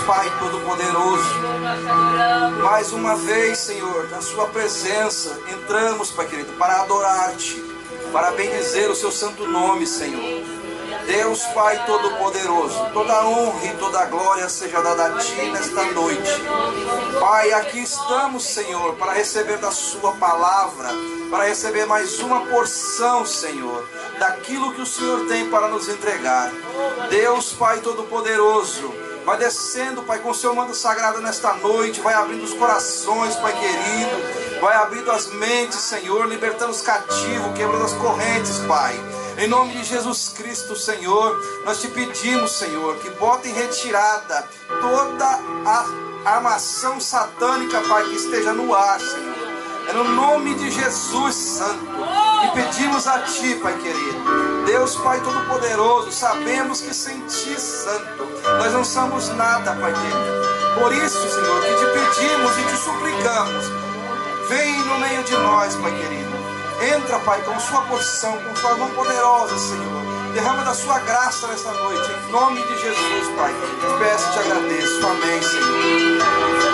Pai Todo-Poderoso, mais uma vez, Senhor, na sua presença, entramos, Pai querido, para adorar-te, para bendizer o seu santo nome, Senhor. Deus Pai Todo-Poderoso, toda a honra e toda a glória seja dada a Ti nesta noite. Pai, aqui estamos, Senhor, para receber da Sua palavra, para receber mais uma porção, Senhor, daquilo que o Senhor tem para nos entregar. Deus Pai Todo-Poderoso, vai descendo, Pai, com o seu manto sagrado nesta noite, vai abrindo os corações, Pai querido, vai abrindo as mentes, Senhor, libertando os cativos, quebrando as correntes, Pai. Em nome de Jesus Cristo, Senhor, nós te pedimos, Senhor, que bota em retirada toda a armação satânica, Pai, que esteja no ar, Senhor. É no nome de Jesus Santo que pedimos a Ti, Pai querido. Deus Pai Todo-Poderoso, sabemos que sem Ti, Santo, nós não somos nada, Pai querido. Por isso, Senhor, que te pedimos e te suplicamos, vem no meio de nós, Pai querido. Entra, Pai, com sua porção, com sua mão poderosa, Senhor. Derrama da sua graça nesta noite, em nome de Jesus, Pai. Te peço e te agradeço. Amém, Senhor.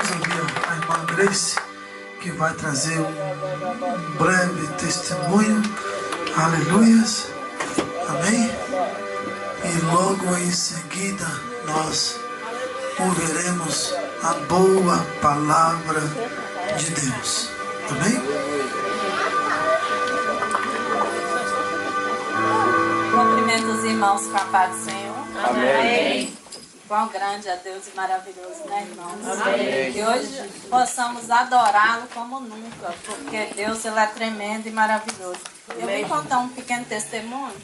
Vamos ouvir a irmã Grace, que vai trazer um breve testemunho. Aleluias. Amém. E logo em seguida nós ouviremos a boa palavra de Deus. Amém? Cumprimento os irmãos com a paz do Senhor. Amém. Quão grande é Deus e maravilhoso, né, irmãos? Amém. Que hoje possamos adorá-lo como nunca, porque Deus, ele é tremendo e maravilhoso. Eu vim contar um pequeno testemunho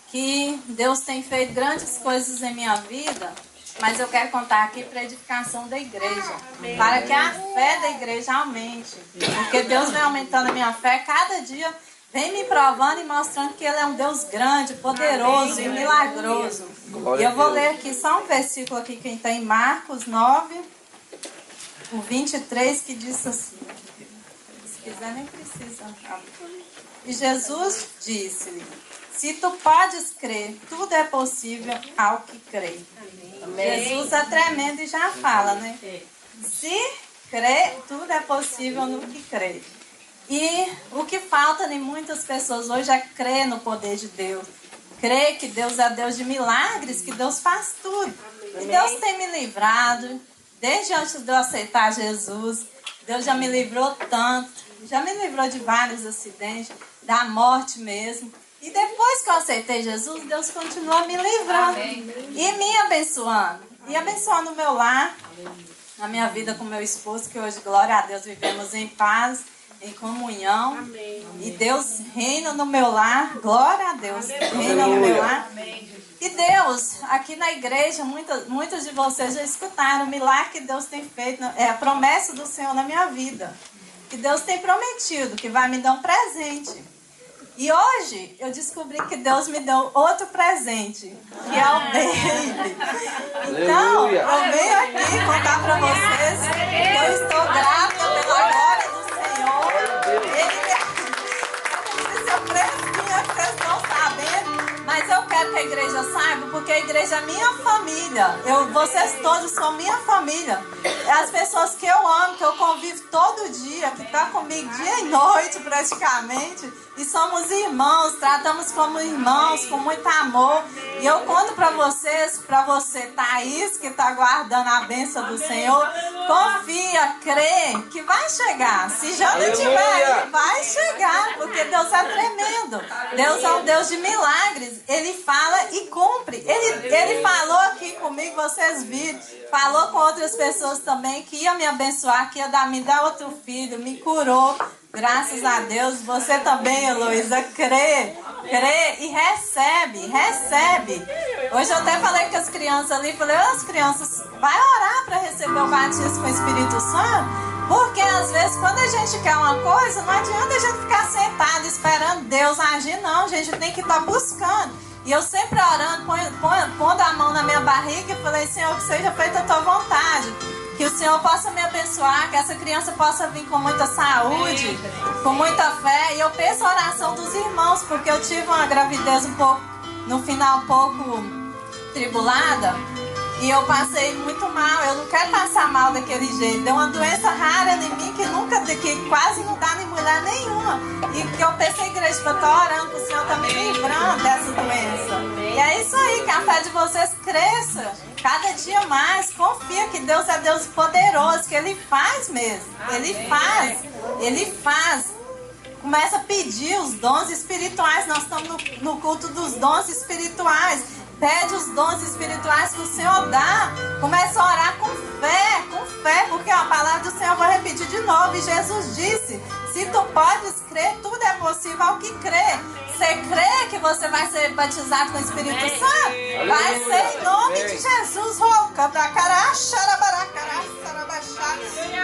que Deus tem feito grandes coisas em minha vida, mas eu quero contar aqui para a edificação da igreja, para que a fé da igreja aumente, porque Deus vem aumentando a minha fé cada dia, vem me provando e mostrando que Ele é um Deus grande, poderoso e milagroso. E eu vou ler aqui só um versículo aqui que está em Marcos 9, o 23, que diz assim. Se quiser nem precisa. E Jesus disse-lhe: se tu podes crer, tudo é possível ao que crê. Jesus é tremendo e já fala, né? Se crê, tudo é possível no que crê. E o que falta em muitas pessoas hoje é crer no poder de Deus. Crer que Deus é Deus de milagres, que Deus faz tudo. E Deus tem me livrado, desde antes de eu aceitar Jesus. Deus já me livrou tanto, já me livrou de vários acidentes, da morte mesmo. E depois que eu aceitei Jesus, Deus continua me livrando e me abençoando. E abençoando o meu lar, a minha vida com meu esposo, que hoje, glória a Deus, vivemos em paz, em comunhão. Amém. E Deus reina no meu lar. Glória a Deus. Reina no meu lar. E Deus, aqui na igreja, muitos de vocês já escutaram o milagre que Deus tem feito. É a promessa do Senhor na minha vida. Que Deus tem prometido que vai me dar um presente. E hoje eu descobri que Deus me deu outro presente, que é o baby. Então, eu venho aqui contar para vocês que eu estou grávida pela glória do Senhor. Ele é fresquinha, que vocês estão sabendo, mas eu quero que a igreja saiba, porque a igreja é minha família. Vocês todos são minha família. As pessoas que eu amo, que eu convivo todo dia, que estão comigo dia e noite praticamente. E somos irmãos, tratamos como irmãos, com muito amor. E eu conto para vocês, para você, Thaís, que está guardando a bênção do Senhor, confia, crê, que vai chegar. Se já não tiver, vai chegar, porque Deus é tremendo. Deus é um Deus de milagres. Ele fala e cumpre. Ele falou aqui comigo, vocês viram. Falou com outras pessoas também, que ia me abençoar, que ia me dar outro filho, me curou. Graças a Deus, você também, Heloísa, crê e recebe. Hoje eu até falei com as crianças ali, falei, as crianças, vai orar para receber o batismo com o Espírito Santo, porque às vezes quando a gente quer uma coisa, não adianta a gente ficar sentado esperando Deus agir, não, a gente tem que estar buscando. E eu sempre orando, pondo a mão na minha barriga e falei, Senhor, que seja feita a tua vontade. Que o Senhor possa me abençoar, que essa criança possa vir com muita saúde, com muita fé. E eu peço a oração dos irmãos, porque eu tive uma gravidez no final um pouco tribulada. E eu passei muito mal. Eu não quero passar mal daquele jeito. Deu uma doença rara em mim que quase não dá em mulher nenhuma. E que eu pensei, igreja, que eu estou orando para o Senhor estar me livrando dessa doença. E é isso aí, que a fé de vocês cresça cada dia mais. Confia que Deus é Deus poderoso, que Ele faz mesmo. Ele faz. Começa a pedir os dons espirituais. Nós estamos no culto dos dons espirituais. Pede os dons espirituais que o Senhor dá. Começa a orar com fé, porque a palavra do Senhor eu vou repetir de novo. E Jesus disse, se tu podes crer, tudo é possível ao que crê. Você crê que você vai ser batizado com o Espírito Santo? Vai ser em nome de Jesus.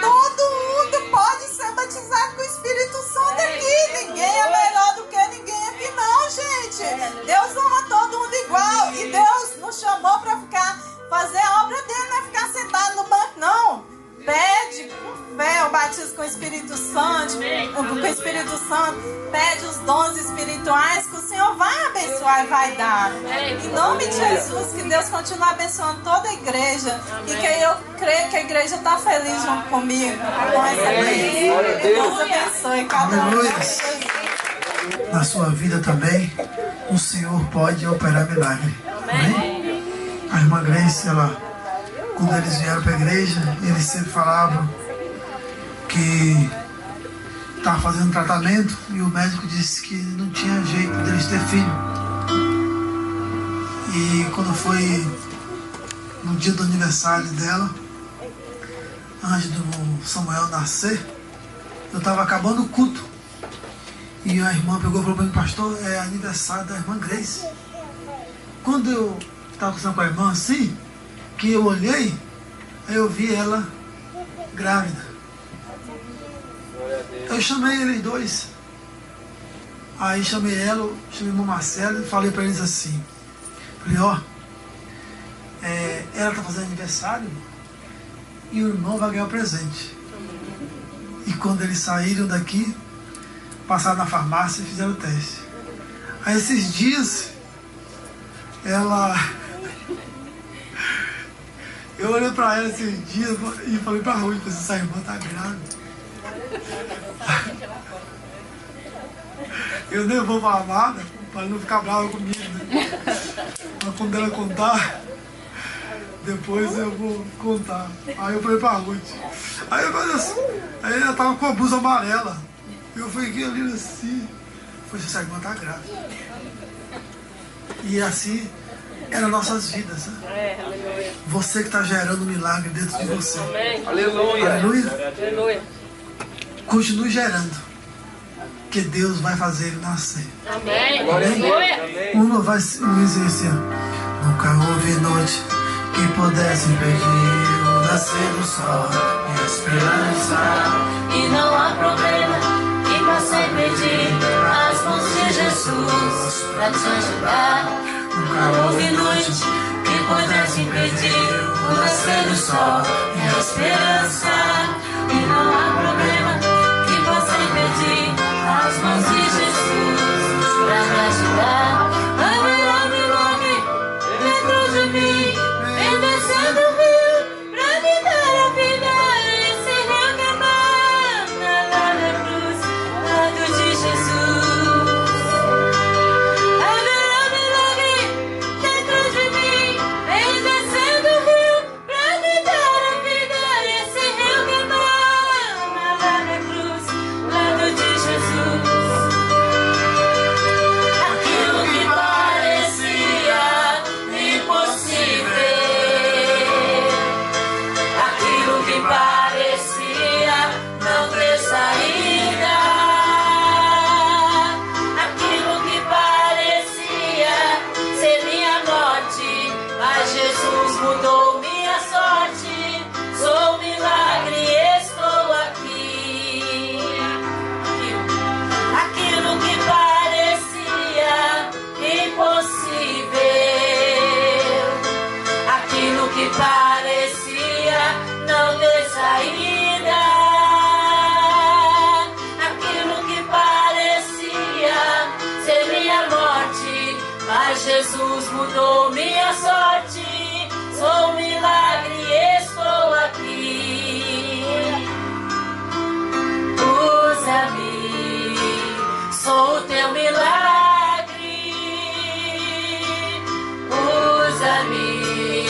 Todo mundo pode ser batizado com o Espírito Santo aqui. Ninguém é melhor do que ninguém aqui não, gente. Deus ama todo mundo igual. E Deus nos chamou para fazer a obra dele, não é ficar sentado no banco, não. Pede com fé o batismo com o Espírito Santo, pede os dons espirituais que o Senhor vai abençoar e vai dar. Em nome de Jesus, que Deus continue abençoando toda a igreja. E que eu creio que a igreja está feliz junto comigo com essa bênção. Deus abençoe cada um. Na sua vida também, o Senhor pode operar milagre. Amém? A irmã Grace, quando eles vieram para a igreja, eles sempre falavam que estava fazendo tratamento e o médico disse que não tinha jeito deles ter filho. E quando foi no dia do aniversário dela, antes do Samuel nascer, eu estava acabando o culto. E a irmã pegou e falou para mim: pastor, é aniversário da irmã Grace. Quando eu estava conversando com a irmã assim, que eu olhei, aí eu vi ela grávida. Eu chamei eles dois. Aí chamei ela, chamei o irmão Marcelo e falei para eles assim. Falei: ó, ela está fazendo aniversário e o irmão vai ganhar o presente. E quando eles saíram daqui, passaram na farmácia e fizeram o teste. Aí esses dias, eu olhei para ela esses dias e falei para a Rui: essa irmã está grávida. Eu nem vou falar nada para não ficar brava comigo, né? Mas quando ela contar, depois eu vou contar. Aí eu falei pra Ruth. Aí ela tava com a blusa amarela. Eu fiquei ali assim. Falei: essa irmã tá grávida. E assim eram nossas vidas, né? Você que está gerando milagre dentro de você. Aleluia. Aleluia. Aleluia. Continue gerando, que Deus vai fazer ele nascer. Amém. Amém? Uma vai dizer assim: nunca houve noite que pudesse impedir o nascer do sol e a esperança. E não há problema que possa impedir as mãos de Jesus para te ajudar. Nunca Houve noite que pudesse impedir o nascer do sol e a esperança. E não há problema que possa impedir as mãos de Jesus para me ajudar. Haverá milagre dentro de mim, vem descendo o rio para me dar a vida. Esse rio que emana lá na cruz, lado de Jesus. Haverá milagre dentro de mim, vem descendo o rio para me dar a vida. Esse rio que emana lá na cruz, lado de Jesus. Aquilo que parecia impossível, aquilo que parecia não ter saída, aquilo que parecia ser minha morte, mas Jesus mudou minha sorte. Sou um milagre, estou aqui. Aquilo que parecia impossível, aquilo que parecia não ter saída, aquilo que parecia ser minha morte, mas Jesus mudou minha sorte. Sou um milagre, estou aqui. Usa-me, sou o teu milagre. Usa-me,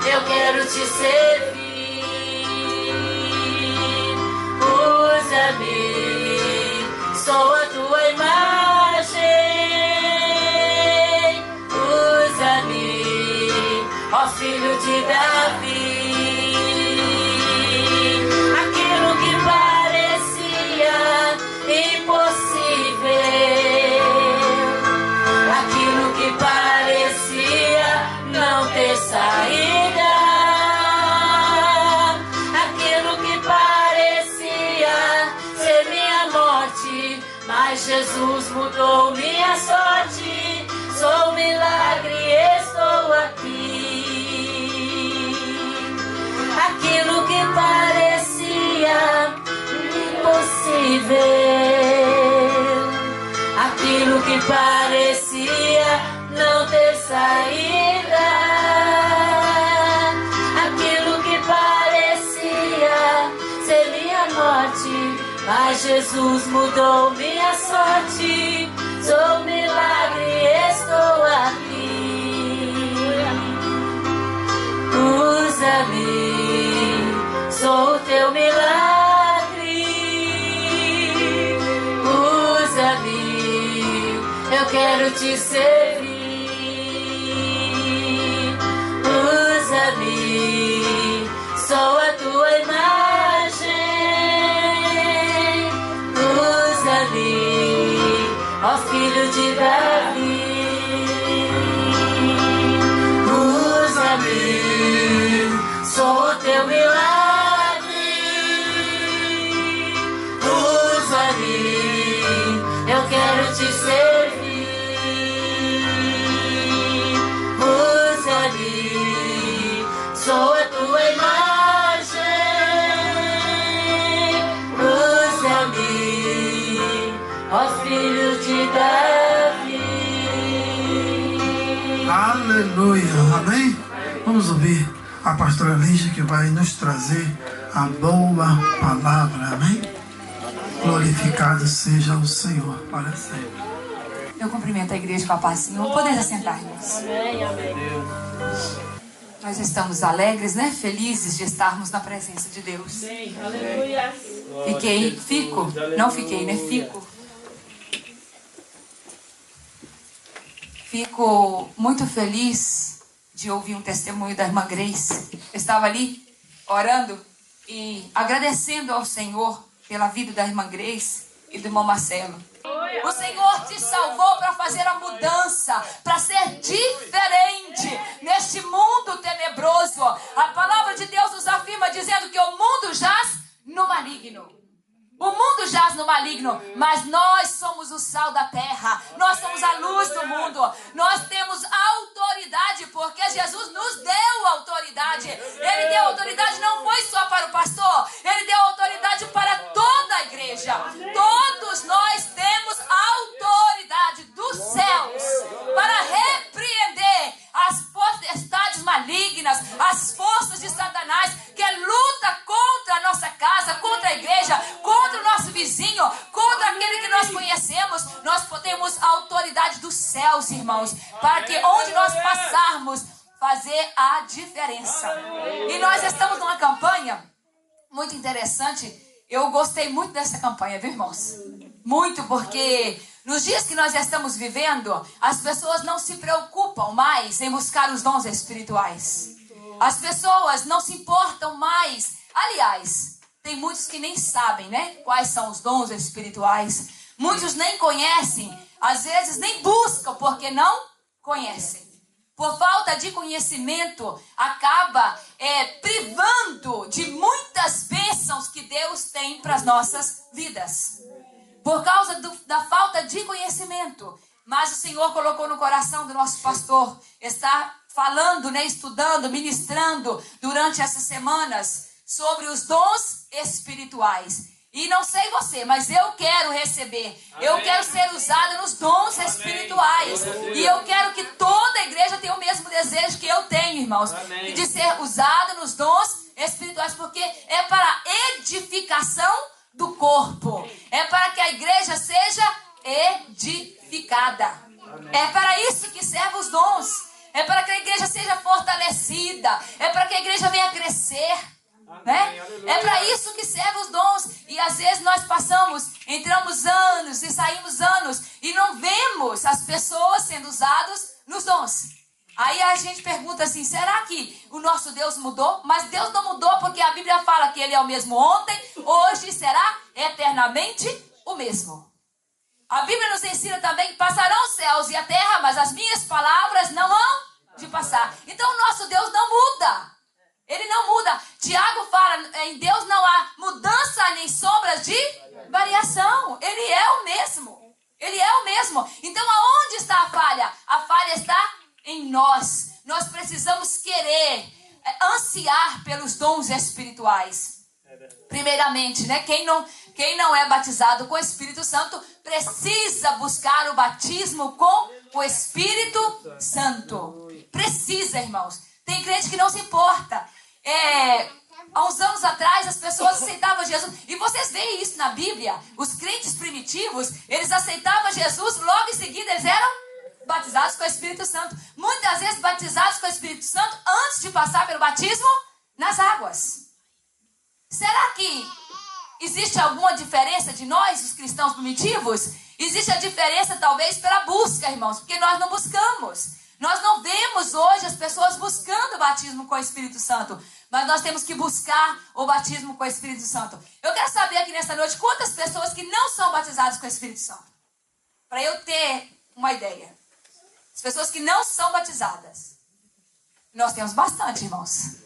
eu quero te servir. Usa-me, sou a tua imagem. Usa-me, ó filho de Davi. Aquilo que parecia impossível, aquilo que parecia não ter saída, aquilo que parecia ser minha morte, mas Jesus mudou minha sorte. Sou um milagre, estou aqui. Aquilo que parecia impossível, aquilo que parecia não ter saída, aquilo que parecia Mas Jesus mudou minha sorte. Sou um milagre, estou aqui. Usa-me, sou o teu milagre. Usa-me, eu quero te servir. Usa-me, sou a tua imagem. Usa-me, ó filho de Davi. Usa-me, sou o teu milagre. Usa-me, eu quero te servir. Usa-me, sou a tua imagem. Usa-me, ó filho de Davi. Aleluia, amém? Vamos ouvir a pastora Lígia, que vai nos trazer a boa palavra, amém? Glorificado seja o Senhor para sempre. Eu cumprimento a igreja com a paz, Senhor. Podemos assentar, irmãos. Amém, amém. Nós estamos alegres, né? Felizes de estarmos na presença de Deus. Amém, aleluia. Fico muito feliz de ouvir um testemunho da irmã Grace. Eu estava ali orando e agradecendo ao Senhor pela vida da irmã Grace e do irmão Marcelo. O Senhor te salvou para fazer a mudança, para ser diferente neste mundo tenebroso. A palavra de Deus nos afirma dizendo que o mundo jaz no maligno. O mundo jaz no maligno, mas nós somos o sal da terra. Nós somos a luz do mundo. Nós temos autoridade, porque Jesus nos deu autoridade. Ele deu autoridade, não foi só para o pastor. Ele deu autoridade para toda a igreja. Todos nós temos autoridade dos céus para repreender as potestades malignas, as forças de Satanás que luta contra a nossa casa, contra a igreja, contra o nosso vizinho, contra aquele que nós conhecemos. Nós temos a autoridade dos céus, irmãos, para que onde nós passarmos, fazer a diferença. E nós estamos numa campanha muito interessante. Eu gostei muito dessa campanha, viu, irmãos? Muito, porque nos dias que nós estamos vivendo, as pessoas não se preocupam mais em buscar os dons espirituais. As pessoas não se importam mais. Aliás, tem muitos que nem sabem, né? Quais são os dons espirituais. Muitos nem conhecem. Às vezes nem buscam porque não conhecem. Por falta de conhecimento, acaba privando de muitas bênçãos que Deus tem para as nossas vidas. Por causa da falta de conhecimento. Mas o Senhor colocou no coração do nosso pastor, está falando, né, estudando, ministrando durante essas semanas sobre os dons espirituais. E não sei você, mas eu quero receber. Amém. Eu quero ser usada nos dons espirituais. Amém. E eu quero que toda a igreja tenha o mesmo desejo que eu tenho, irmãos. Amém. De ser usada nos dons espirituais, porque é para edificação do corpo. É para que a igreja seja edificada. Amém. É para isso que servem os dons. É para que a igreja seja fortalecida. É para que a igreja venha crescer. Né? É para isso que servem os dons. E às vezes nós entramos anos e saímos anos e não vemos as pessoas sendo usadas nos dons. Aí a gente pergunta assim, será que o nosso Deus mudou? Mas Deus não mudou, porque a Bíblia fala que Ele é o mesmo ontem, hoje e será eternamente o mesmo. A Bíblia nos ensina também que passarão os céus e a terra, mas as minhas palavras não hão de passar. Então o nosso Deus não muda. Ele não muda. Tiago fala, em Deus não há mudança nem sombras de variação. Ele é o mesmo. Ele é o mesmo. Então aonde está a falha? A falha está em nós. Nós precisamos querer, ansiar pelos dons espirituais. Primeiramente, né? Quem não é batizado com o Espírito Santo precisa buscar o batismo com o Espírito Santo. Precisa, irmãos. Tem crente que não se importa. há uns anos atrás, as pessoas aceitavam Jesus. E vocês veem isso na Bíblia. Os crentes primitivos, eles aceitavam Jesus, logo em seguida eles eram batizados com o Espírito Santo. Muitas vezes batizados com o Espírito Santo antes de passar pelo batismo nas águas. Será que existe alguma diferença de nós, os cristãos primitivos? Existe a diferença talvez pela busca, irmãos, porque nós não buscamos. Nós não vemos hoje as pessoas buscando o batismo com o Espírito Santo, mas nós temos que buscar o batismo com o Espírito Santo. Eu quero saber aqui nessa noite quantas pessoas que não são batizadas com o Espírito Santo, para eu ter uma ideia. As pessoas que não são batizadas. Nós temos bastante, irmãos.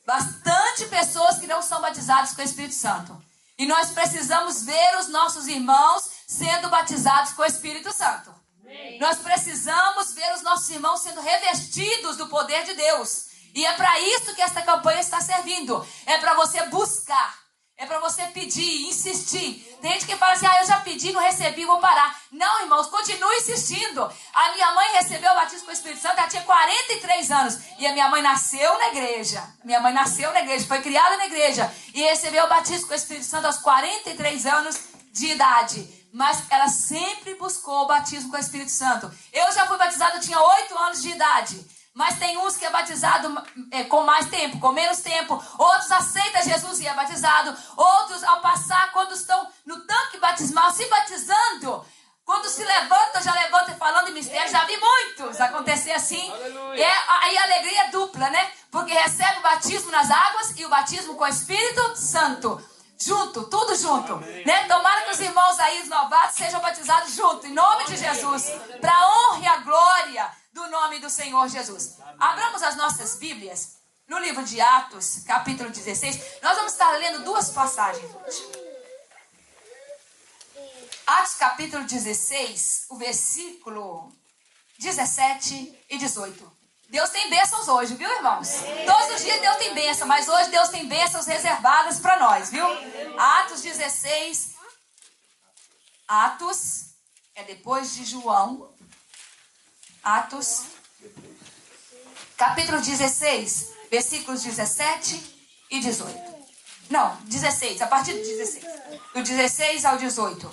Bastante pessoas que não são batizadas com o Espírito Santo. E nós precisamos ver os nossos irmãos sendo batizados com o Espírito Santo. Nós precisamos ver os nossos irmãos sendo revestidos do poder de Deus. E é para isso que esta campanha está servindo. É para você buscar. É para você pedir, insistir. Tem gente que fala assim, eu já pedi, não recebi, vou parar. Não, irmãos, continue insistindo. A minha mãe recebeu o batismo com o Espírito Santo, ela tinha 43 anos. E a minha mãe nasceu na igreja. Minha mãe nasceu na igreja, foi criada na igreja. E recebeu o batismo com o Espírito Santo aos 43 anos de idade. Mas ela sempre buscou o batismo com o Espírito Santo. Eu já fui batizada, eu tinha 8 anos de idade. Mas tem uns que é batizado com mais tempo, com menos tempo. Outros aceitam Jesus e é batizado. Outros, ao passar, quando estão no tanque batismal, se batizando, quando se levantam, já levantam falando em mistério. Já vi muitos acontecer assim. Aí a alegria é dupla, né? Porque recebe o batismo nas águas e o batismo com o Espírito Santo. Junto, tudo junto. Né? Tomara que os irmãos aí, os novatos, sejam batizados junto, em nome de Jesus. Para a honra e a glória do nome do Senhor Jesus. Abramos as nossas Bíblias no livro de Atos, capítulo 16. Nós vamos estar lendo duas passagens hoje. Atos, capítulo 16, o versículo 17 e 18. Deus tem bênçãos hoje, viu, irmãos? Todos os dias Deus tem bênção, mas hoje Deus tem bênçãos reservadas para nós, viu? Atos 16. Atos é depois de João. Atos, capítulo 16, versículos 17 e 18. Não, 16, a partir do 16. Do 16 ao 18.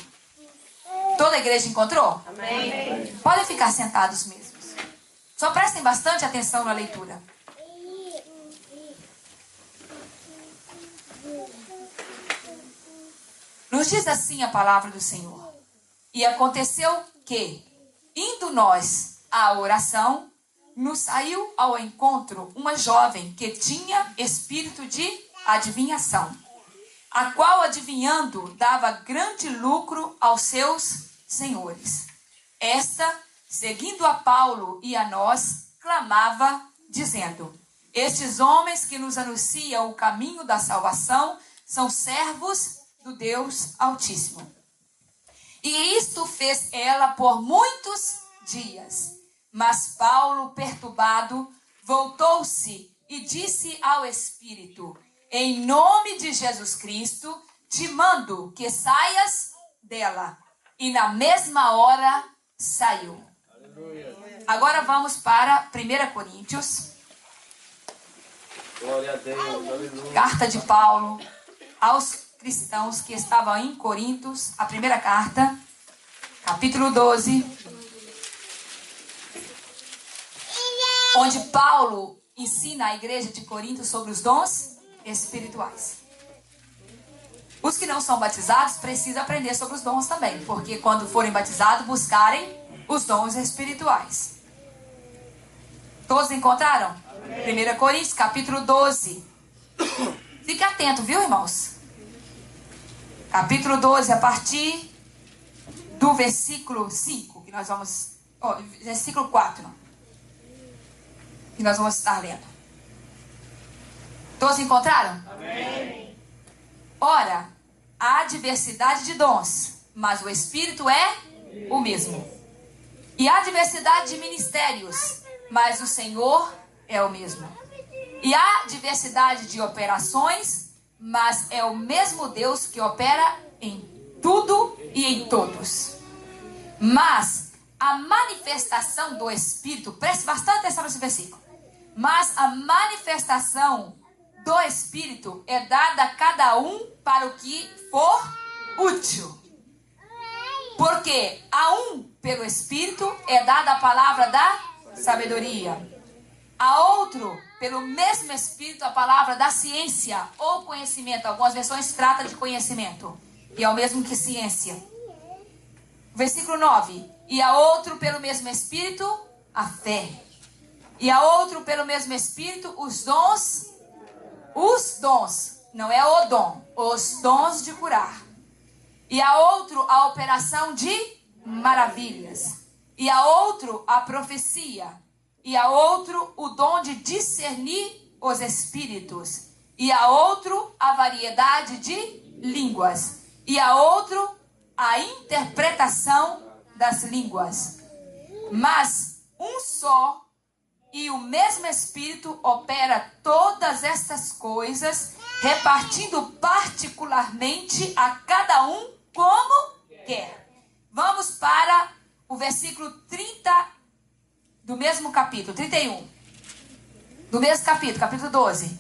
Toda a igreja encontrou? Amém. Podem ficar sentados mesmos. Só prestem bastante atenção na leitura. Nos diz assim a palavra do Senhor. E aconteceu que, indo nós à oração, nos saiu ao encontro uma jovem que tinha espírito de adivinhação, a qual, adivinhando, dava grande lucro aos seus senhores. Esta, seguindo a Paulo e a nós, clamava, dizendo: estes homens que nos anunciam o caminho da salvação são servos do Deus Altíssimo. E isto fez ela por muitos dias. Mas Paulo, perturbado, voltou-se e disse ao Espírito: em nome de Jesus Cristo, te mando que saias dela. E na mesma hora saiu. Aleluia. Agora vamos para 1 Coríntios. Glória a Deus. Aleluia. Carta de Paulo aos cristãos que estavam em Corintos. A primeira carta, capítulo 12. Onde Paulo ensina a igreja de Corinto sobre os dons espirituais. Os que não são batizados precisam aprender sobre os dons também, porque quando forem batizados, buscarem os dons espirituais. Todos encontraram? Amém. 1 Coríntios, capítulo 12. Fique atento, viu, irmãos? Capítulo 12, a partir do versículo 5, que nós vamos... versículo 4. Que nós vamos estar lendo. Todos encontraram? Amém. Ora, há diversidade de dons, mas o Espírito é o mesmo. E há diversidade de ministérios, mas o Senhor é o mesmo. E há diversidade de operações, mas é o mesmo Deus que opera em tudo e em todos. Mas a manifestação do Espírito, preste bastante atenção nesse versículo. Mas a manifestação do Espírito é dada a cada um para o que for útil. Porque a um, pelo Espírito, é dada a palavra da sabedoria. A outro, pelo mesmo Espírito, a palavra da ciência ou conhecimento. Algumas versões tratam de conhecimento. E é o mesmo que ciência. Versículo 9. E a outro, pelo mesmo Espírito, a fé. E a outro, pelo mesmo Espírito, os dons. Os dons. Não é o dom. Os dons de curar. E a outro, a operação de maravilhas. E a outro, a profecia. E a outro, o dom de discernir os espíritos. E a outro, a variedade de línguas. E a outro, a interpretação das línguas. Mas um só e o mesmo Espírito opera todas estas coisas, repartindo particularmente a cada um como quer. Vamos para o versículo 30 do mesmo capítulo, 31. Do mesmo capítulo, capítulo 12.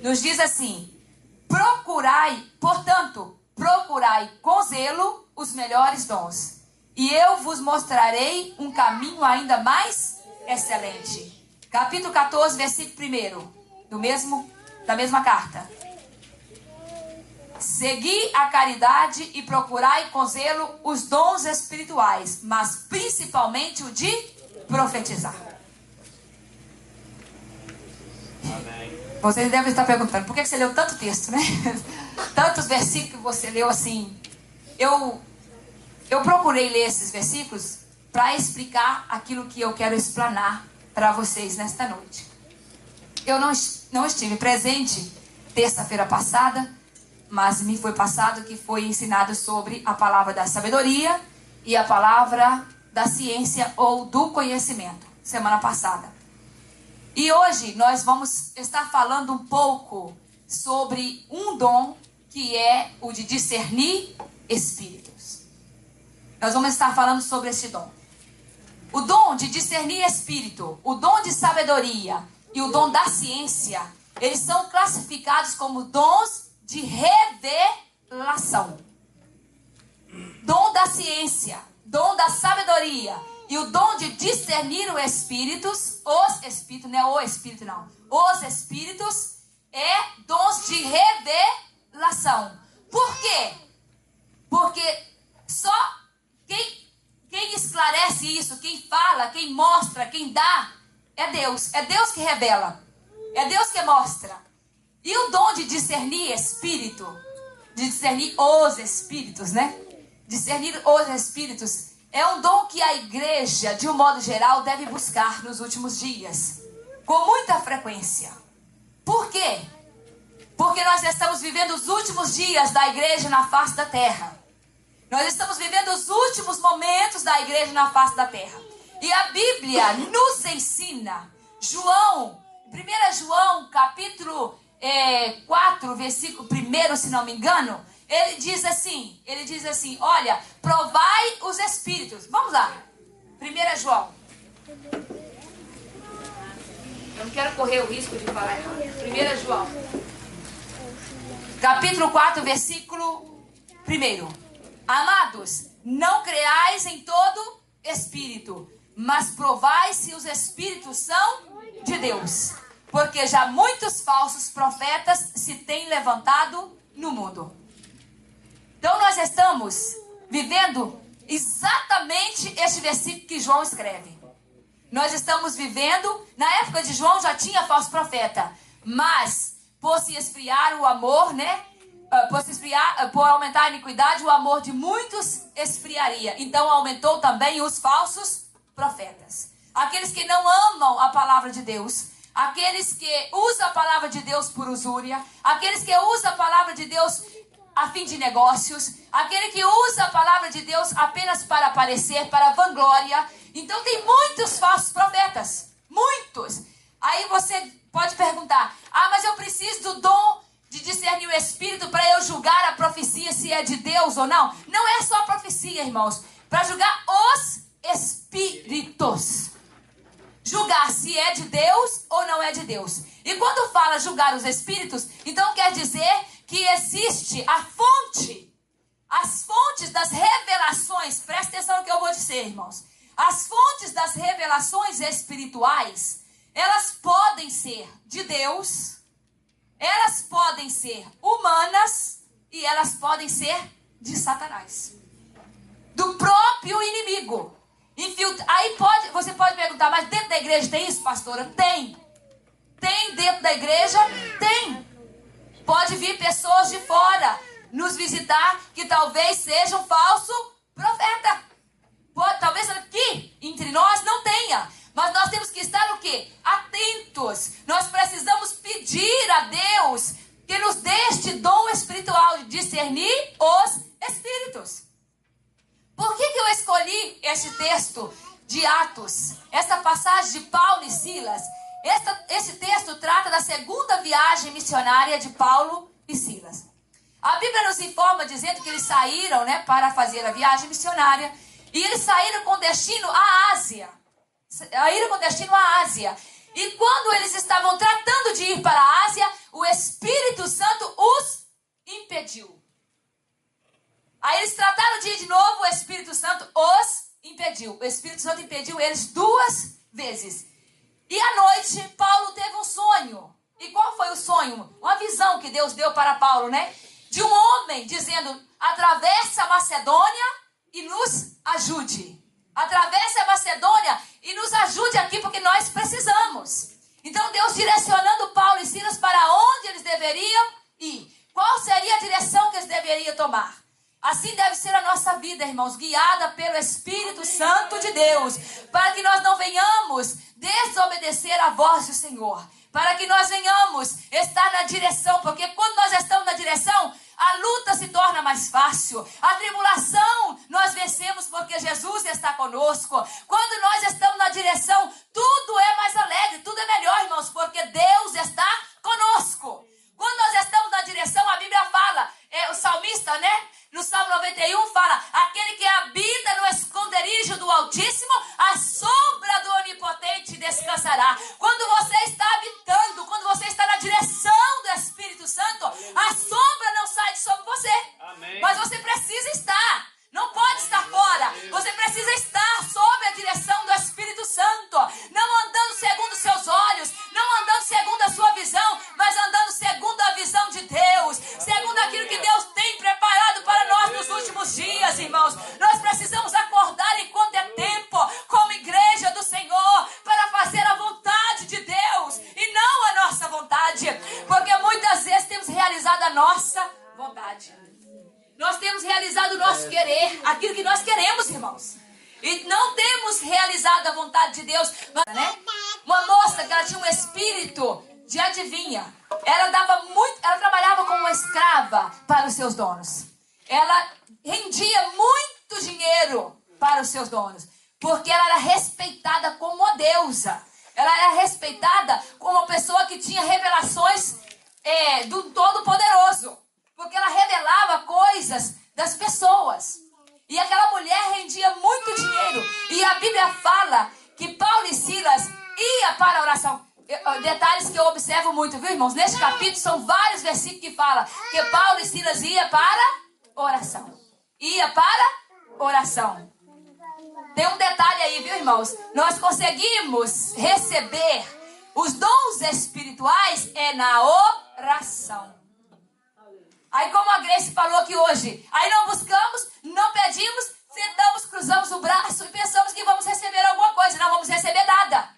Nos diz assim: procurai, portanto, procurai com zelo os melhores dons, e eu vos mostrarei um caminho ainda mais excelente. Capítulo 14, versículo 1, da mesma carta. Segui a caridade e procurai com zelo os dons espirituais, mas principalmente o de profetizar. Amém. Vocês devem estar perguntando, por que você leu tanto texto, né? Tantos versículos que você leu assim. Eu procurei ler esses versículos para explicar aquilo que eu quero explanar para vocês nesta noite. Eu não estive presente terça-feira passada, mas me foi passado que foi ensinado sobre a palavra da sabedoria e a palavra da ciência ou do conhecimento, semana passada. E hoje nós vamos estar falando um pouco sobre um dom que é o de discernir espíritos. Nós vamos estar falando sobre esse dom. O dom de discernir espírito, o dom de sabedoria e o dom da ciência, eles são classificados como dons de revelação. Dom da ciência, dom da sabedoria e o dom de discernir os espíritos, não é o espírito não, os espíritos é dons de revelação. Por quê? Porque só quem esclarece isso, quem fala, quem mostra, quem dá, é Deus. É Deus que revela. É Deus que mostra. E o dom de discernir espírito, de discernir os espíritos, né? Discernir os espíritos é um dom que a igreja, de um modo geral, deve buscar nos últimos dias. Com muita frequência. Por quê? Porque nós estamos vivendo os últimos dias da igreja na face da terra. Nós estamos vivendo os últimos momentos da igreja na face da terra. E a Bíblia nos ensina, 1 João, capítulo 4, versículo 1, se não me engano, ele diz assim, olha, provai os espíritos. Vamos lá, 1 João. Eu não quero correr o risco de falar errado. 1 João, capítulo 4, versículo 1. Amados, não creais em todo espírito, mas provai se os espíritos são de Deus. Porque já muitos falsos profetas se têm levantado no mundo. Então nós estamos vivendo exatamente este versículo que João escreve. Nós estamos vivendo, na época de João já tinha falso profeta, mas por se esfriar o amor, né? Por aumentar a iniquidade, o amor de muitos esfriaria. Então aumentou também os falsos profetas. Aqueles que não amam a palavra de Deus, aqueles que usam a palavra de Deus por usúria, aqueles que usam a palavra de Deus a fim de negócios, aquele que usa a palavra de Deus apenas para aparecer, para vanglória. Então tem muitos falsos profetas, muitos. Aí você pode perguntar, mas eu preciso do dom de discernir o espírito para eu julgar a profecia se é de Deus ou não. Não é só profecia, irmãos, para julgar os espíritos. julgar se é de Deus ou não é de Deus. E quando fala julgar os espíritos, então quer dizer que existe a fonte, as fontes das revelações. Presta atenção no que eu vou dizer, irmãos. As fontes das revelações espirituais, elas podem ser de Deus, elas podem ser humanas e elas podem ser de Satanás, do próprio inimigo. Aí você pode perguntar, mas dentro da igreja tem isso, pastora? Tem. Tem dentro da igreja? Tem. Pode vir pessoas de fora nos visitar que talvez seja um falso profeta. Talvez aqui entre nós não tenha. Mas nós temos que estar o quê? Atentos. Nós precisamos pedir a Deus que nos dê este dom espiritual de discernir os espíritos. Por que eu escolhi este texto de Atos? Essa passagem de Paulo e Silas. Esse texto trata da segunda viagem missionária de Paulo e Silas. A Bíblia nos informa dizendo que eles saíram, para fazer a viagem missionária. E eles saíram com destino à Ásia. E quando eles estavam tratando de ir para a Ásia, o Espírito Santo os impediu. Aí eles trataram de ir de novo, o Espírito Santo os impediu. O Espírito Santo impediu eles 2 vezes. E à noite, Paulo teve um sonho. E qual foi o sonho? Uma visão que Deus deu para Paulo, de um homem dizendo: atravesse a Macedônia e nos ajude. Atravesse a Macedônia e nos ajude aqui, porque nós precisamos. Então Deus direcionando Paulo e Silas para onde eles deveriam ir. Qual seria a direção que eles deveriam tomar? Assim deve ser a nossa vida, irmãos, guiada pelo Espírito Santo de Deus, para que nós não venhamos desobedecer a voz do Senhor, para que nós venhamos estar na direção, porque quando nós estamos na direção, a luta se torna mais fácil, a tribulação nós vencemos porque Jesus está conosco. Quando nós estamos na direção, tudo é mais alegre, tudo é melhor, irmãos, porque Deus está conosco. Quando nós estamos na direção, a Bíblia fala, o salmista, no Salmo 91 fala: aquele que habita no esconderijo do Altíssimo, a sombra do Onipotente descansará. Quando você está habitando, quando você está na direção do Espírito Santo, a sombra não sai de sobre você. Amém. Mas você precisa estar, não pode estar fora. Você precisa estar sob a direção do Espírito Santo, não andando segundo os seus olhos, não andando segundo a sua visão, mas andando segundo a visão de Deus, segundo aquilo que Deus tem preparado para nós nos últimos dias, irmãos. Nós precisamos acordar enquanto é tempo, como igreja do Senhor, para fazer a vontade de Deus e não a nossa vontade, porque muitas vezes temos realizado a nossa vontade. Nós temos realizado o nosso querer, aquilo que nós queremos, irmãos. E não temos realizado a vontade de Deus. Uma moça que ela tinha um espírito de adivinha. Ela trabalhava como uma escrava para os seus donos. Ela rendia muito dinheiro para os seus donos, porque ela era respeitada como uma deusa. Ela era respeitada como uma pessoa que tinha revelações do Todo-Poderoso, porque ela revelava coisas das pessoas. E aquela mulher rendia muito dinheiro. E a Bíblia fala que Paulo e Silas iam para a oração. Detalhes que eu observo muito, viu, irmãos? Neste capítulo são vários versículos que falam que Paulo e Silas iam para oração. Ia para oração. Tem um detalhe aí, viu, irmãos? Nós conseguimos receber os dons espirituais na oração. Aí, como a Grace falou aqui hoje, aí não buscamos, não pedimos, sentamos, cruzamos o braço e pensamos que vamos receber alguma coisa. Não vamos receber nada.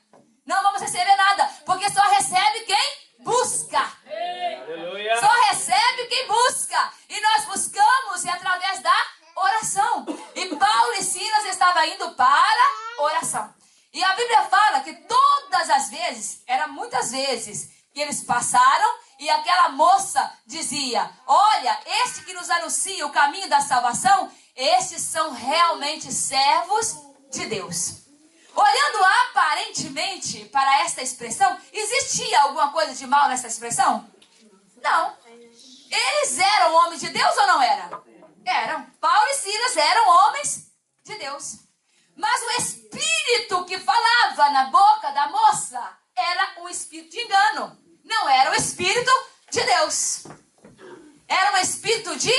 Não vamos receber nada, porque só recebe quem busca. Aleluia. Só recebe quem busca. E nós buscamos através da oração. E Paulo e Silas estavam indo para oração. E a Bíblia fala que todas as vezes, eram muitas vezes, que eles passaram e aquela moça dizia: olha, este que nos anuncia o caminho da salvação, estes são realmente servos de Deus. Olhando aparentemente para esta expressão, existia alguma coisa de mal nessa expressão? Não. Eles eram homens de Deus ou não eram? Eram. Paulo e Silas eram homens de Deus. Mas o espírito que falava na boca da moça era um espírito de engano. Não era o espírito de Deus. Era um espírito de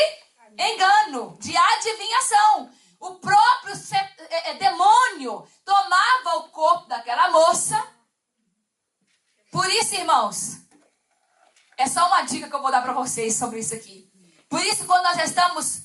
engano, de adivinhação. O próprio demônio tomava o corpo daquela moça. Por isso, irmãos, é só uma dica que eu vou dar para vocês sobre isso aqui. Por isso, quando nós estamos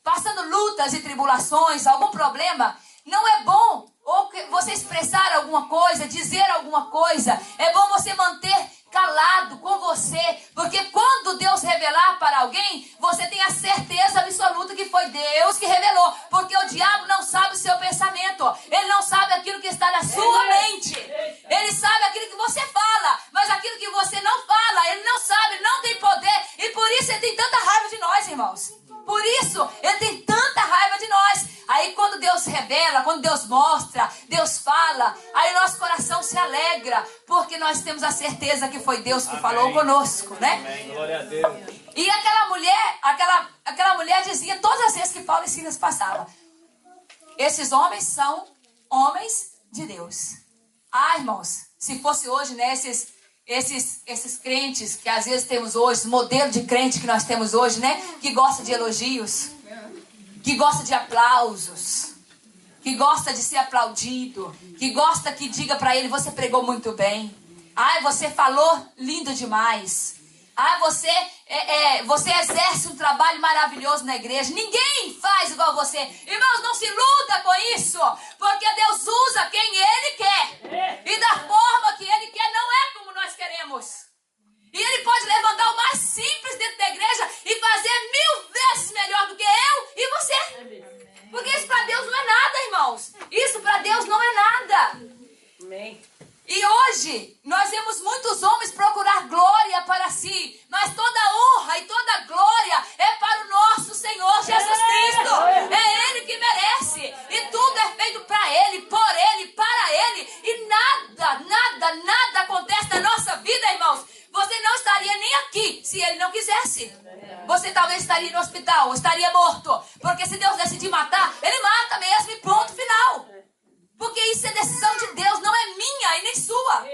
passando lutas e tribulações, algum problema, não é bom ou você expressar alguma coisa, dizer alguma coisa. É bom você manter calado com você, porque quando Deus revelar para alguém, você tem a certeza absoluta que foi Deus que revelou, porque o diabo não sabe o seu pensamento, ele não sabe aquilo que está na sua mente, ele sabe aquilo que você fala, mas aquilo que você não fala, ele não sabe, ele não tem poder, e por isso ele tem tanta raiva de nós, irmãos. Por isso, ele tem tanta raiva de nós. Aí quando Deus revela, quando Deus mostra, Deus fala, aí nosso coração se alegra, porque nós temos a certeza que foi Deus que falou conosco, né? Amém. Glória a Deus. E aquela mulher dizia todas as vezes que Paulo e Silas passavam: esses homens são homens de Deus. Ah, irmãos, se fosse hoje, né, esses crentes que às vezes temos hoje, modelo de crente que nós temos hoje, né? Que gosta de elogios, que gosta de aplausos, que gosta de ser aplaudido, que gosta que diga para ele: você pregou muito bem. Ai, você falou lindo demais. Ai, você exerce um trabalho maravilhoso na igreja. Ninguém faz igual você. Irmãos, não se iluda com isso, porque Deus usa quem Ele quer. E da forma que Ele quer, não é como nós queremos. E Ele pode levantar o mais simples dentro da igreja e fazer 1000 vezes melhor do que eu e você. Porque isso para Deus não é nada, irmãos. Isso para Deus não é nada. Amém. E hoje, nós vemos muitos homens procurar glória para si, mas toda honra e toda glória é para o nosso Senhor Jesus Cristo. É Ele que merece. E tudo é feito para Ele, por Ele, para Ele. E nada acontece na nossa vida, irmãos. Você não estaria nem aqui se Ele não quisesse. Você talvez estaria no hospital, ou estaria morto. Porque se Deus decidir matar, Ele mata mesmo e ponto final. Porque isso é decisão de Deus, não é minha e nem sua.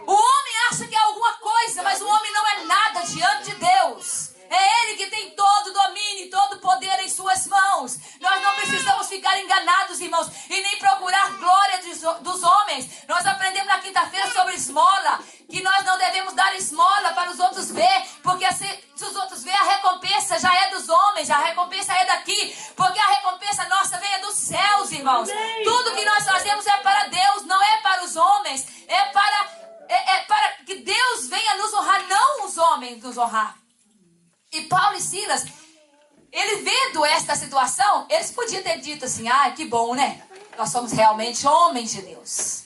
O homem acha que é alguma coisa, mas o homem não é nada diante de Deus. É Ele que tem todo o domínio e todo o poder em suas mãos. Nós não precisamos ficar enganados, irmãos, e nem procurar glória dos homens. Nós aprendemos na quinta-feira sobre esmola, que nós não devemos dar esmola para os outros ver, porque se os outros ver, a recompensa já é dos homens, a recompensa é daqui, porque a recompensa nossa vem dos céus, irmãos. Tudo que nós fazemos é para Deus, não é para os homens, é para que Deus venha nos honrar, não os homens nos honrar. E Paulo e Silas, eles vendo esta situação, eles podiam ter dito assim: ah, que bom, né? Nós somos realmente homens de Deus.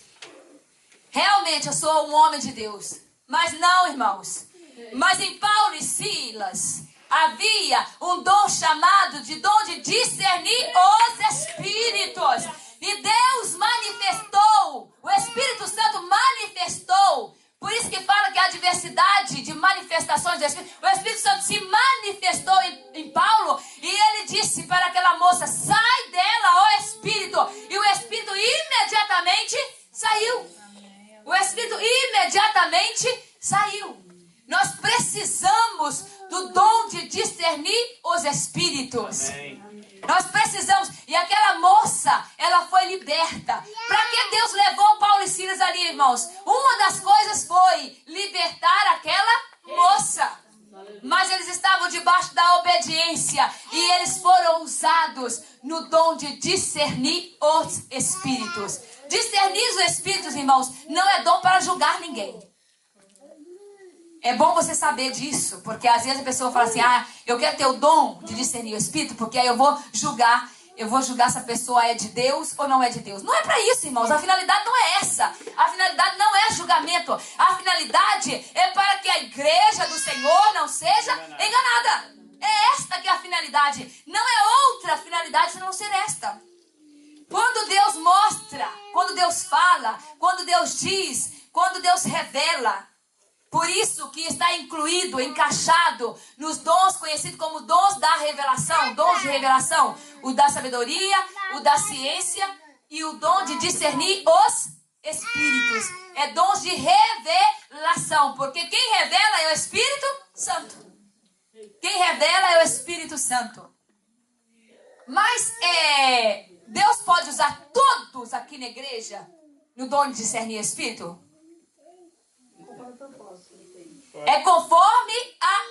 Realmente eu sou um homem de Deus. Mas não, irmãos. Mas em Paulo e Silas havia um dom chamado de dom de discernir os espíritos. E Deus manifestou, o Espírito Santo manifestou. Por isso que fala que a diversidade de manifestações do Espírito. O Espírito Santo se manifestou em Paulo e ele disse para aquela moça: sai dela, ó Espírito. E o Espírito imediatamente saiu. O Espírito imediatamente saiu. Nós precisamos do dom de discernir os Espíritos. Amém. Nós precisamos. E aquela moça, ela foi liberta. Para que Deus levou Paulo e Silas ali, irmãos? Uma das coisas foi libertar aquela moça. Mas eles estavam debaixo da obediência. E eles foram usados no dom de discernir os Espíritos. Discernir os Espíritos, irmãos, não é dom para julgar ninguém. É bom você saber disso, porque às vezes a pessoa fala assim: ah, eu quero ter o dom de discernir o Espírito, porque aí eu vou julgar se a pessoa é de Deus ou não é de Deus. Não é para isso, irmãos. A finalidade não é essa. A finalidade não é julgamento. A finalidade é para que a igreja do Senhor não seja enganada. É esta que é a finalidade. Não é outra finalidade senão ser esta. Quando Deus mostra, quando Deus fala, quando Deus diz, quando Deus revela, Por isso que está incluído, encaixado nos dons conhecidos como dons da revelação, dons de revelação, o da sabedoria, o da ciência e o dom de discernir os espíritos. É dons de revelação, porque quem revela é o Espírito Santo. Quem revela é o Espírito Santo. Mas Deus pode usar todos aqui na igreja no dom de discernir espírito? É conforme a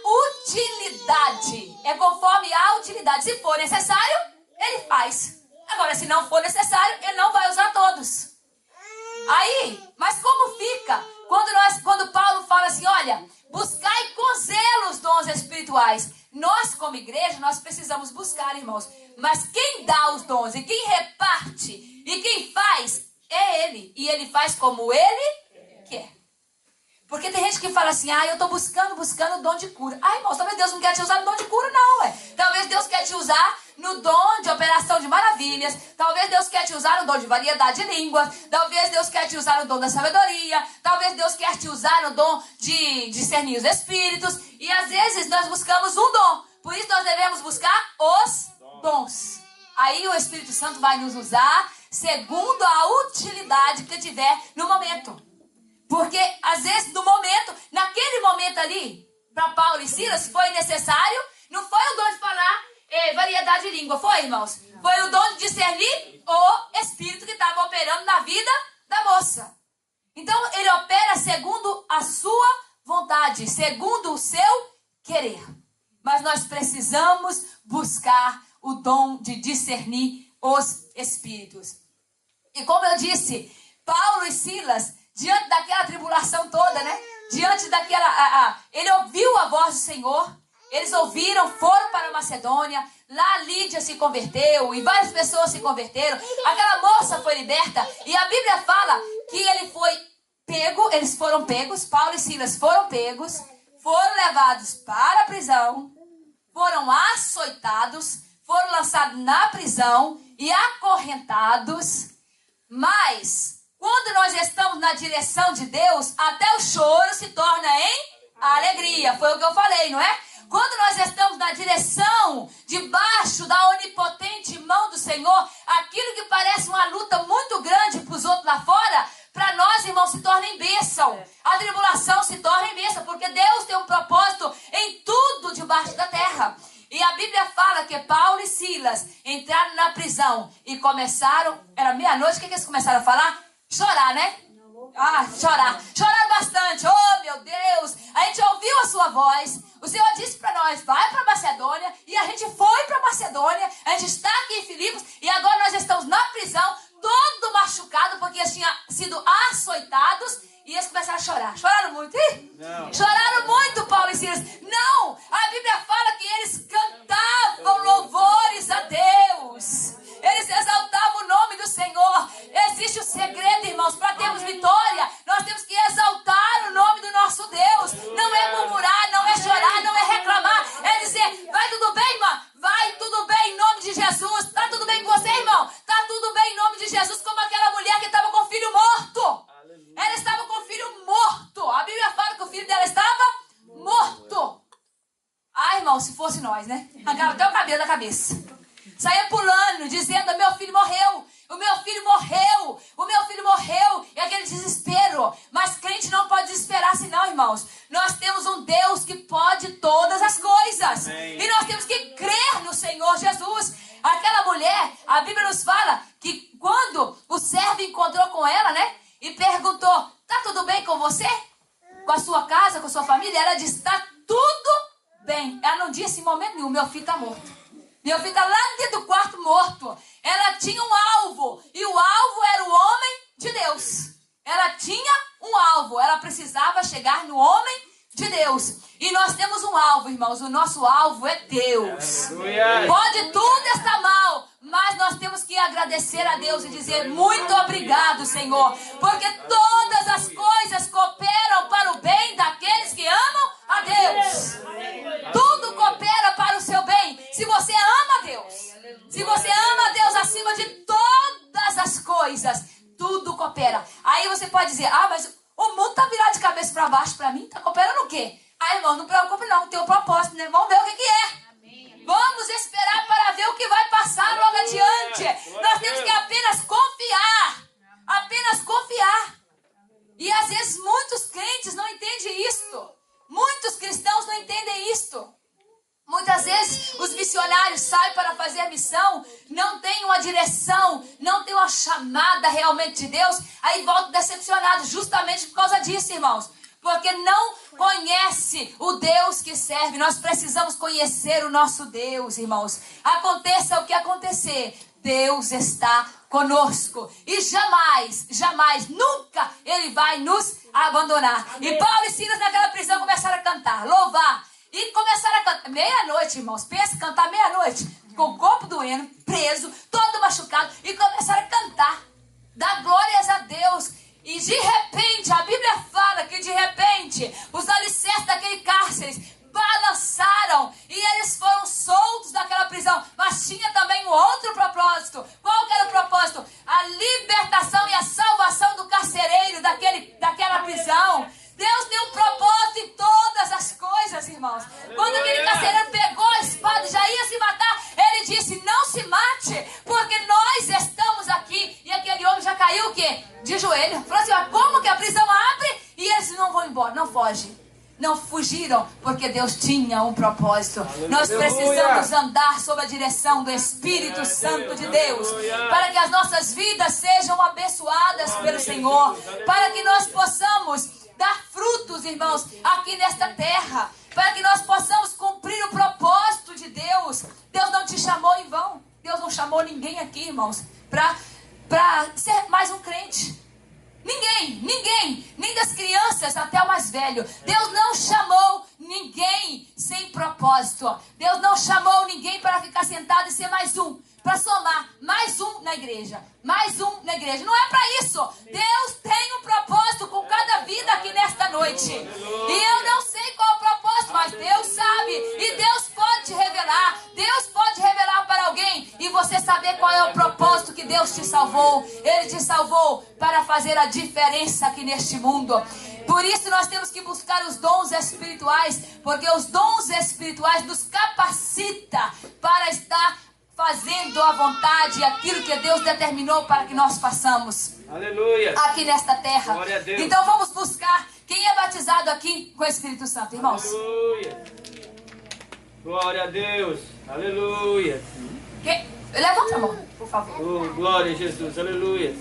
utilidade. É conforme a utilidade. Se for necessário, ele faz. Agora, se não for necessário, ele não vai usar todos. Aí, mas como fica quando Paulo fala assim, olha, buscai com zelo os dons espirituais. Nós, como igreja, nós precisamos buscar, irmãos. Mas quem dá os dons e quem reparte e quem faz é ele. E ele faz como ele quer. Porque tem gente que fala assim, eu estou buscando o dom de cura. Irmãos, talvez Deus não quer te usar no dom de cura, não. Talvez Deus quer te usar no dom de operação de maravilhas. Talvez Deus quer te usar no dom de variedade de línguas. Talvez Deus quer te usar no dom da sabedoria. Talvez Deus quer te usar no dom de discernir os espíritos. E às vezes nós buscamos um dom. Por isso nós devemos buscar os dons. Aí o Espírito Santo vai nos usar segundo a utilidade que tiver no momento. Porque, às vezes, naquele momento ali, para Paulo e Silas, foi necessário, não foi o dom de falar variedade de língua, foi, irmãos? Foi o dom de discernir o Espírito que estava operando na vida da moça. Então, ele opera segundo a sua vontade, segundo o seu querer. Mas nós precisamos buscar o dom de discernir os Espíritos. E como eu disse, Paulo e Silas, diante daquela tribulação toda, né? Diante daquela... ele ouviu a voz do Senhor. Eles ouviram, foram para a Macedônia. Lá Lídia se converteu e várias pessoas se converteram. Aquela moça foi liberta. E a Bíblia fala que ele foi pego, eles foram pegos, Paulo e Silas foram pegos, foram levados para a prisão, foram açoitados, foram lançados na prisão e acorrentados. Mas... quando nós estamos na direção de Deus, até o choro se torna em alegria. Foi o que eu falei, não é? Quando nós estamos na direção, debaixo da onipotente mão do Senhor, aquilo que parece uma luta muito grande para os outros lá fora, para nós, irmãos, se torna em bênção. A tribulação se torna em bênção, porque Deus tem um propósito em tudo debaixo da terra. E a Bíblia fala que Paulo e Silas entraram na prisão e começaram, era meia-noite, o que eles começaram a falar? Chorar, né? Chorar. Choraram bastante. Oh, meu Deus. A gente ouviu a sua voz. O Senhor disse para nós, vai para Macedônia. E a gente foi para Macedônia. A gente está aqui em Filipos. E agora nós estamos na prisão, todo machucado, porque eles tinham sido açoitados. E eles começaram a chorar. Choraram muito, hein? Não. Choraram muito, Paulo e Silas. Não. A Bíblia fala que eles cantavam louvores a Deus. Eles exaltavam o nome do Senhor. Existe o segredo, irmãos, para termos vitória. Nós temos que exaltar o nome do nosso Deus. Não é murmurar, não é chorar, não é reclamar. É dizer, vai tudo bem, irmã? Vai tudo bem em nome de Jesus. Tá tudo bem com você, irmão? Tá tudo bem em nome de Jesus. Como aquela mulher que estava com o filho morto. Ela estava com o filho morto. A Bíblia fala que o filho dela estava morto. Irmão, se fosse nós, né? Arrancava até o cabelo da cabeça. Saía pulando, dizendo, meu filho morreu, o meu filho morreu, o meu filho morreu. E aquele desespero. Mas crente não pode desesperar assim não, irmãos. Nós temos um Deus que pode todas as coisas. Amém. E nós temos que crer no Senhor Jesus. Aquela mulher, a Bíblia nos fala que quando o servo encontrou com ela, né? E perguntou, tá tudo bem com você? Com a sua casa, com a sua família? Ela disse, tá tudo bem. Ela não disse em momento nenhum, meu filho está morto. Meu filho está lá dentro do quarto morto. Ela tinha um alvo. E o alvo era o homem de Deus. Ela tinha um alvo. Ela precisava chegar no homem de Deus. E nós temos um alvo, irmãos. O nosso alvo é Deus. Pode tudo estar mal, mas nós temos que agradecer a Deus e dizer muito obrigado, Senhor. Porque todas as coisas cooperam para o bem daqueles que amam a Deus. Tudo coopera para o seu bem. Se você ama a Deus, se você ama a Deus acima de todas as coisas, tudo coopera. Aí você pode dizer, mas o mundo está virado de cabeça para baixo para mim, está cooperando. missionário sai para fazer a missão, não tem uma direção, não tem uma chamada realmente de Deus, aí volta decepcionado, justamente por causa disso, irmãos. Porque não conhece o Deus que serve. Nós precisamos conhecer o nosso Deus, irmãos. Aconteça o que acontecer, Deus está conosco. E jamais, jamais, nunca Ele vai nos abandonar. Amém. E Paulo e Silas naquela prisão começaram a cantar, louvar. E começaram a cantar, meia-noite, irmãos. Pensa em cantar meia-noite. Com o corpo doendo, preso, todo machucado. E começaram a cantar. Dar glórias a Deus. E de repente, a Bíblia fala que de repente, os alicerces daquele cárcere balançaram e eles foram soltos daquela prisão. Mas tinha também um outro propósito. Qual que era o propósito? A libertação e a salvação do carcereiro daquela prisão. Deus tem um propósito em todas as coisas, irmãos. Quando aquele carcereiro pegou a espada e já ia se matar, ele disse, não se mate, porque nós estamos aqui. E aquele homem já caiu o quê? De joelho. Falou assim, como que a prisão abre e eles não vão embora, não fogem. Não fugiram, porque Deus tinha um propósito. Aleluia. Nós precisamos andar sob a direção do Espírito Santo de Deus, para que as nossas vidas sejam abençoadas pelo Senhor, para que nós possamos dar frutos, irmãos, aqui nesta terra, para que nós possamos cumprir o propósito de Deus. Deus não te chamou em vão. Deus não chamou ninguém aqui, irmãos, para ser mais um crente. Ninguém, nem das crianças até o mais velho. Deus não chamou ninguém sem propósito. Deus não chamou ninguém para ficar sentado e ser mais um, para somar mais um na igreja, mais um na igreja. Não é para isso. Deus tem um propósito com cada vida aqui nesta noite. E eu não sei qual é o propósito, mas Deus sabe. E Deus pode te revelar. Deus pode revelar para alguém e você saber qual é o propósito que Deus te salvou. Ele te salvou para fazer a diferença aqui neste mundo. Por isso nós temos que buscar os dons espirituais, porque os dons espirituais nos capacita para estar fazendo a vontade e aquilo que Deus determinou para que nós façamos. Aleluia. Aqui nesta terra. Glória a Deus. Então vamos buscar quem é batizado aqui com o Espírito Santo, irmãos. Aleluia. Glória a Deus. Aleluia. Levanta a mão, por favor. Oh, glória a Jesus. Aleluia.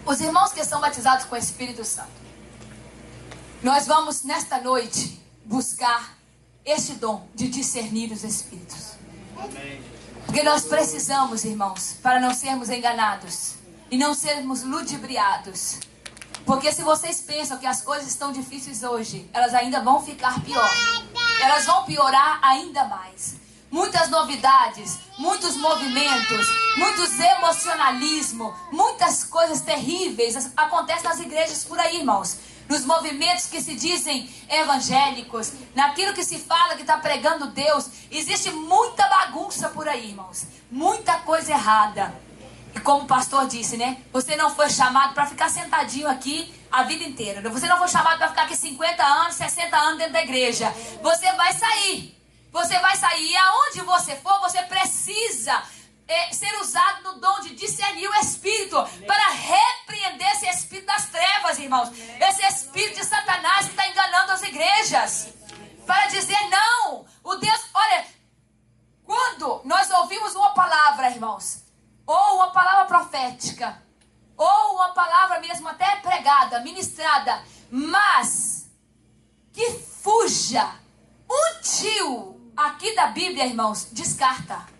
Os irmãos que são batizados com o Espírito Santo, nós vamos nesta noite buscar este dom de discernir os Espíritos. Porque nós precisamos, irmãos, para não sermos enganados e não sermos ludibriados. Porque se vocês pensam que as coisas estão difíceis hoje, elas ainda vão ficar pior. Elas vão piorar ainda mais. Muitas novidades, muitos movimentos, muitos emocionalismo, muitas coisas terríveis acontecem nas igrejas por aí, irmãos. Nos movimentos que se dizem evangélicos, naquilo que se fala que está pregando Deus, existe muita bagunça por aí, irmãos. Muita coisa errada. E como o pastor disse, né? Você não foi chamado para ficar sentadinho aqui a vida inteira. Você não foi chamado para ficar aqui 50 anos, 60 anos dentro da igreja. Você vai sair. Você vai sair. E aonde você for, você precisa ser usado no dom de discernir o Espírito para repreender esse espírito das trevas, irmãos. Esse espírito de Satanás que está enganando as igrejas. Para dizer não. O Deus, olha, quando nós ouvimos uma palavra, irmãos, ou uma palavra profética, ou uma palavra mesmo até pregada, ministrada, mas que fuja um tio aqui da Bíblia, irmãos, descarta.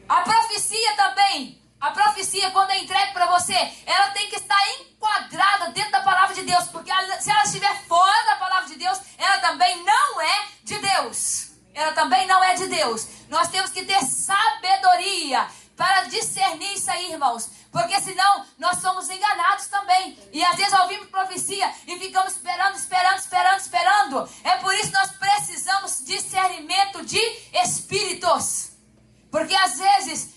A profecia também, a profecia quando é entregue para você, ela tem que estar enquadrada dentro da palavra de Deus, porque se ela estiver fora da palavra de Deus, ela também não é de Deus. Ela também não é de Deus. Nós temos que ter sabedoria para discernir isso aí, irmãos, porque senão nós somos enganados também. E às vezes ouvimos profecia e ficamos esperando. É por isso que nós precisamos de discernimento de espíritos. Porque às vezes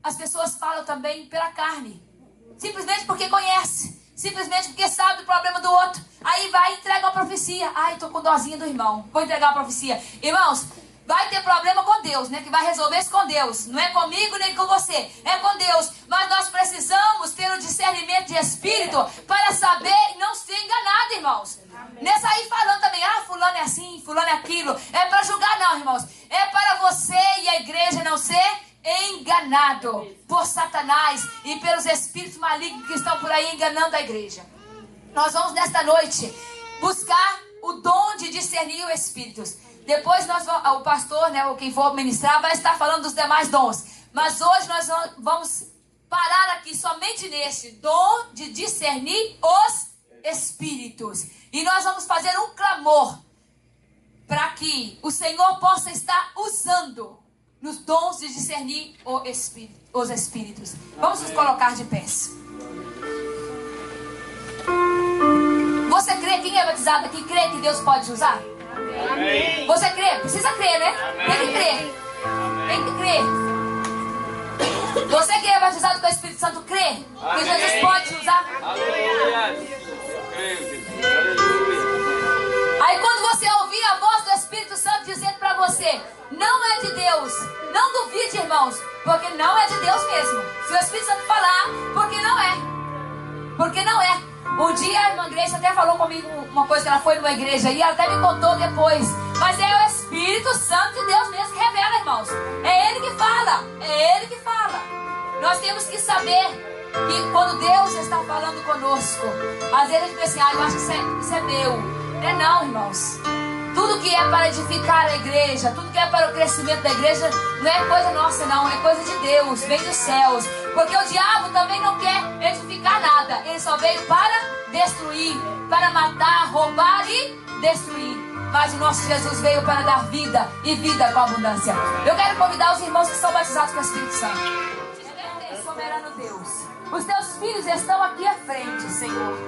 as pessoas falam também pela carne. Simplesmente porque conhece. Simplesmente porque sabe do problema do outro. Aí vai e entrega uma profecia. Ai, estou com dozinha do irmão. Vou entregar uma profecia. Irmãos, vai ter problema com Deus, né? Que vai resolver isso com Deus. Não é comigo nem com você, é com Deus. Mas nós precisamos ter o discernimento de espírito para saber e não ser enganado, irmãos. Nessa aí falando também, fulano é assim, fulano é aquilo. É para julgar não, irmãos. É para você e a igreja não ser enganado por Satanás e pelos espíritos malignos que estão por aí enganando a igreja. Nós vamos nesta noite buscar o dom de discernir os espíritos. Depois o pastor, né, ou quem for ministrar, vai estar falando dos demais dons. Mas hoje nós vamos parar aqui somente neste dom de discernir os espíritos. E nós vamos fazer um clamor para que o Senhor possa estar usando nos dons de discernir os espíritos. Vamos nos colocar de pés. Você crê, quem é batizado aqui, crê que Deus pode usar? Amém. Você crê? Precisa crer, né? Tem que crer. Tem que crer. Você que é batizado com o Espírito Santo, crê que Jesus pode usar? Aleluia. Eu creio, Jesus. Aleluia. Aí quando você ouvir a voz do Espírito Santo dizendo para você, não é de Deus, não duvide, irmãos, porque não é de Deus mesmo. Se o Espírito Santo falar, porque não é. Porque não é. Um dia a irmã Grace até falou comigo uma coisa, que ela foi numa igreja e ela até me contou depois. Mas é o Espírito Santo de Deus mesmo que revela, irmãos. É Ele que fala. É Ele que fala. Nós temos que saber que quando Deus está falando conosco, às vezes a gente pensa assim, eu acho que isso é meu. Não é não, irmãos. Tudo que é para edificar a igreja, tudo que é para o crescimento da igreja, não é coisa nossa não, é coisa de Deus, vem dos céus. Porque o diabo também não quer edificar nada. Ele só veio para destruir, para matar, roubar e destruir. Mas o nosso Jesus veio para dar vida e vida com abundância. Eu quero convidar os irmãos que são batizados com o Espírito Santo. Soberano Deus, os teus filhos estão aqui à frente, Senhor.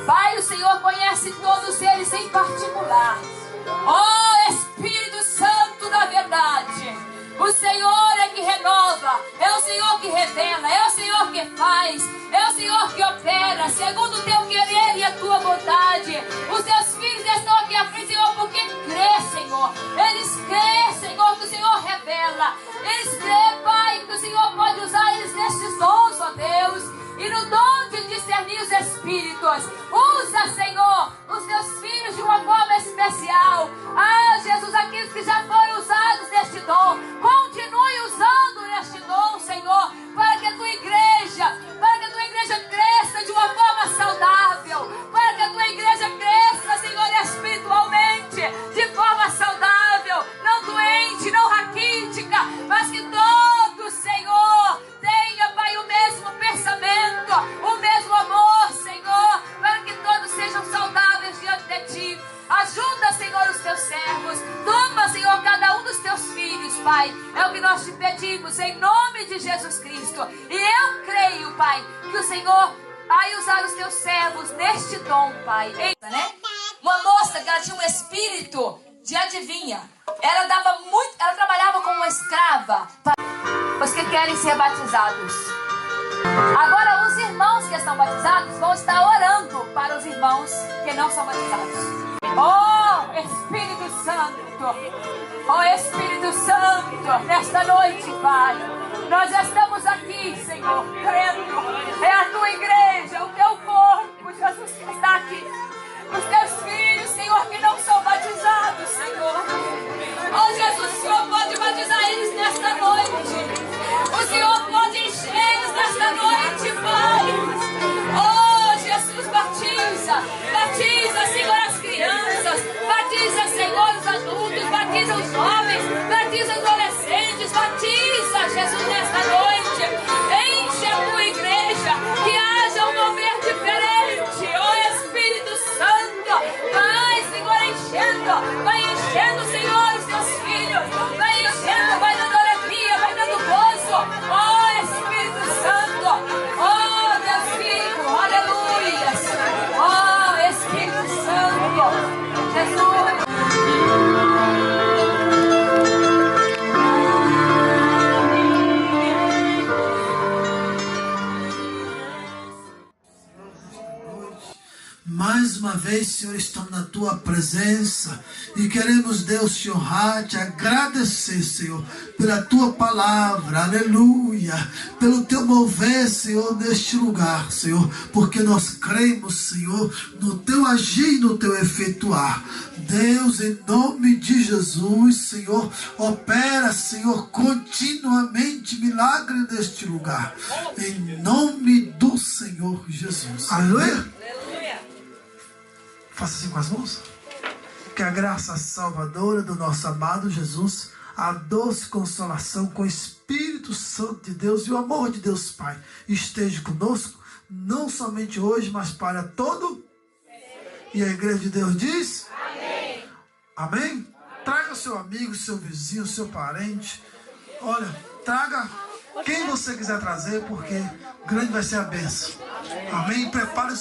Pai, o Senhor conhece todos eles em particular. Oh, Espírito Santo da verdade, o Senhor é que renova, é o Senhor que revela, é o Senhor que faz, é o Senhor que opera segundo o teu querer e a tua vontade. Os teus filhos estão aqui à frente, Senhor, porque crê, Senhor. Eles crê, Senhor, que o Senhor revela. Eles crê, Pai, que o Senhor pode usar eles nestes dons, ó Deus. E no dom de discernir os espíritos, usa, Senhor, os teus filhos de uma forma especial. Ah, Jesus, aqueles que já foram usados neste dom, continue usando neste dom, Senhor, para que a tua igreja cresça de uma forma saudável, para que a tua igreja cresça, Senhor, espiritualmente, de forma saudável, não doente, não raquítica, mas que todos, Senhor, tenha, Pai, o mesmo pensamento, o mesmo amor, Senhor, para que todos sejam saudáveis diante de Ti. Ajuda, Senhor, os teus servos. Toma, Senhor, cada um dos teus filhos, Pai. É o que nós te pedimos, em nome de Jesus Cristo. E eu creio, Pai, que o Senhor vai usar os teus servos neste dom, Pai. Né? Uma moça que ela tinha um espírito de adivinha. Ela trabalhava como uma escrava para os que querem ser batizados. Agora os irmãos que estão batizados vão estar orando para os irmãos que não são batizados. Oh Espírito Santo, oh Espírito Santo, nesta noite, Pai, nós estamos aqui, Senhor, crendo. É a tua igreja, o teu corpo, Jesus, que está aqui. Os teus filhos, Senhor, que não são batizados, Senhor. Oh Jesus, o Senhor pode batizar eles nesta noite. O Senhor pode encher eles nesta noite, Pai. Oh Jesus, batiza, Senhor, as crianças, batiza, Senhor, os adultos, batiza os jovens, batiza os adolescentes, batiza, Jesus, nesta noite. Enche a tua igreja, que haja um mover diferente. Oh Espírito Santo, vai, Senhor, vai enchendo vez, Senhor, estamos na Tua presença e queremos, Deus, te honrar, te agradecer, Senhor, pela Tua palavra, aleluia, pelo Teu mover, Senhor, neste lugar, Senhor, porque nós cremos, Senhor, no Teu agir e no Teu efetuar. Deus, em nome de Jesus, Senhor, opera, Senhor, continuamente milagre neste lugar, em nome do Senhor Jesus. Aleluia. Faça assim com as mãos. Que a graça salvadora do nosso amado Jesus, a doce consolação com o Espírito Santo de Deus e o amor de Deus Pai esteja conosco, não somente hoje, mas para todo. E a igreja de Deus diz: amém. Amém? Traga seu amigo, seu vizinho, seu parente. Olha, traga quem você quiser trazer, porque grande vai ser a bênção. Amém? Prepare